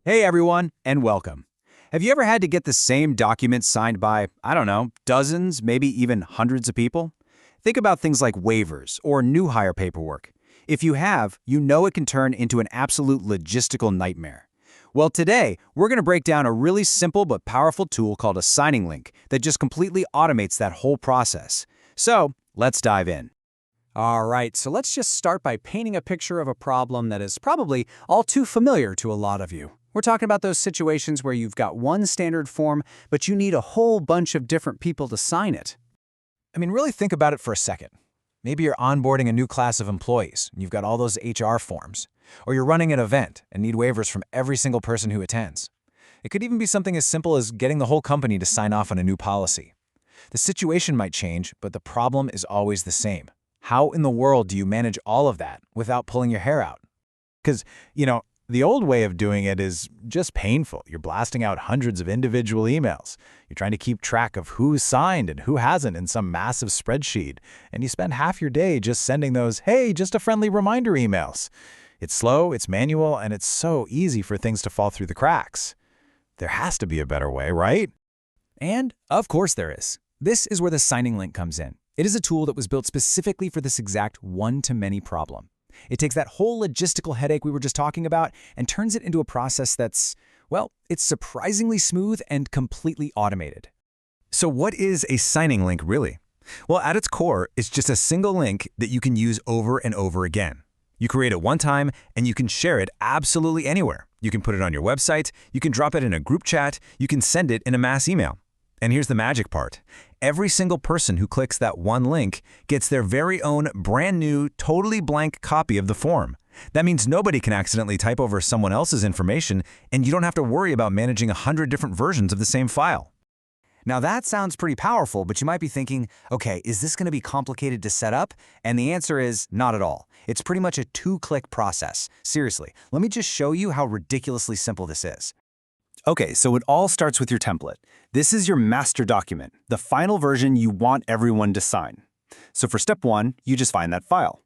Hey everyone, and welcome. Have you ever had to get the same document signed by, I don't know, dozens, maybe even hundreds of people? Think about things like waivers or new hire paperwork. If you have, you know it can turn into an absolute logistical nightmare. Well, today, we're going to break down a really simple but powerful tool called a signing link that just completely automates that whole process. So, let's dive in. All right, so let's just start by painting a picture of a problem that is probably all too familiar to a lot of you. We're talking about those situations where you've got one standard form, but you need a whole bunch of different people to sign it. Really think about it for a second. Maybe you're onboarding a new class of employees, and you've got all those HR forms. Or you're running an event and need waivers from every single person who attends. It could even be something as simple as getting the whole company to sign off on a new policy. The situation might change, but the problem is always the same. How in the world do you manage all of that without pulling your hair out? Because, the old way of doing it is just painful. You're blasting out hundreds of individual emails. You're trying to keep track of who's signed and who hasn't in some massive spreadsheet. And you spend half your day just sending those, hey, just a friendly reminder emails. It's slow, it's manual, and it's so easy for things to fall through the cracks. There has to be a better way, right? And, of course there is. This is where the signing link comes in. It is a tool that was built specifically for this exact one-to-many problem. It takes that whole logistical headache we were just talking about and turns it into a process that's, well, it's surprisingly smooth and completely automated. So what is a signing link really? Well, at its core, it's just a single link that you can use over and over again. You create it one time and you can share it absolutely anywhere. You can put it on your website, you can drop it in a group chat, you can send it in a mass email. And here's the magic part. Every single person who clicks that one link gets their very own brand new, totally blank copy of the form. That means nobody can accidentally type over someone else's information, and you don't have to worry about managing 100 different versions of the same file. Now that sounds pretty powerful, but you might be thinking, okay, is this going to be complicated to set up? And the answer is not at all. It's pretty much a two-click process. Seriously, let me just show you how ridiculously simple this is. Okay, so it all starts with your template. This is your master document, the final version you want everyone to sign. So for step 1, you just find that file.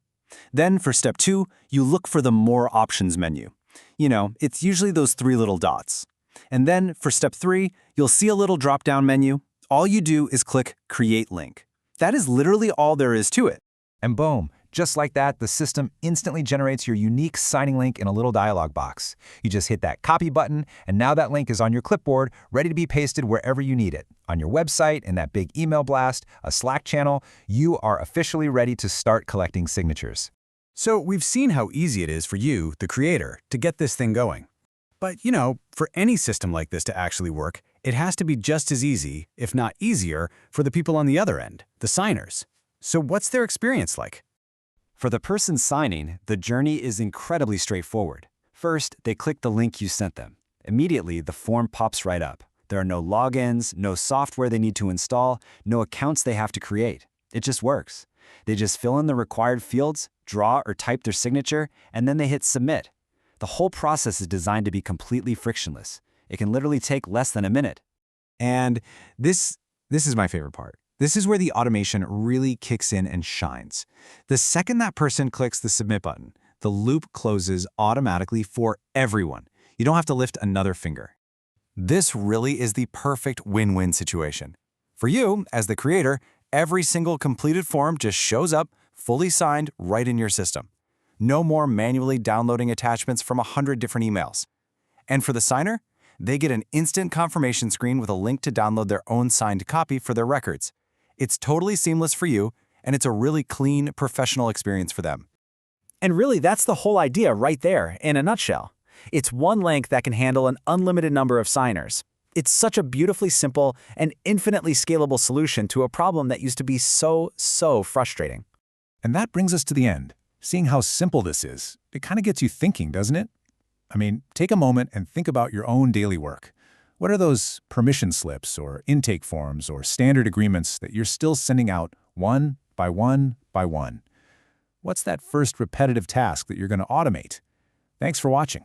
Then for step 2, you look for the More Options menu. It's usually those 3 little dots. And then for step 3, you'll see a little drop-down menu. All you do is click Create Link. That is literally all there is to it. And boom, just like that, the system instantly generates your unique signing link in a little dialog box. You just hit that copy button, and now that link is on your clipboard, ready to be pasted wherever you need it. On your website, in that big email blast, a Slack channel, you are officially ready to start collecting signatures. So we've seen how easy it is for you, the creator, to get this thing going. But, for any system like this to actually work, it has to be just as easy, if not easier, for the people on the other end, the signers. So what's their experience like? For the person signing, the journey is incredibly straightforward. First, they click the link you sent them. Immediately, the form pops right up. There are no logins, no software they need to install, no accounts they have to create. It just works. They just fill in the required fields, draw or type their signature, and then they hit submit. The whole process is designed to be completely frictionless. It can literally take less than a minute. And this is my favorite part. This is where the automation really kicks in and shines. The second that person clicks the submit button, the loop closes automatically for everyone. You don't have to lift another finger. This really is the perfect win-win situation. For you, as the creator, every single completed form just shows up, fully signed, right in your system. No more manually downloading attachments from 100 different emails. And for the signer, they get an instant confirmation screen with a link to download their own signed copy for their records. It's totally seamless for you, and it's a really clean, professional experience for them. And really, that's the whole idea right there, in a nutshell. It's one link that can handle an unlimited number of signers. It's such a beautifully simple and infinitely scalable solution to a problem that used to be so frustrating. And that brings us to the end. Seeing how simple this is, it kind of gets you thinking, doesn't it? Take a moment and think about your own daily work. What are those permission slips or intake forms or standard agreements that you're still sending out one by one by one? What's that first repetitive task that you're going to automate? Thanks for watching.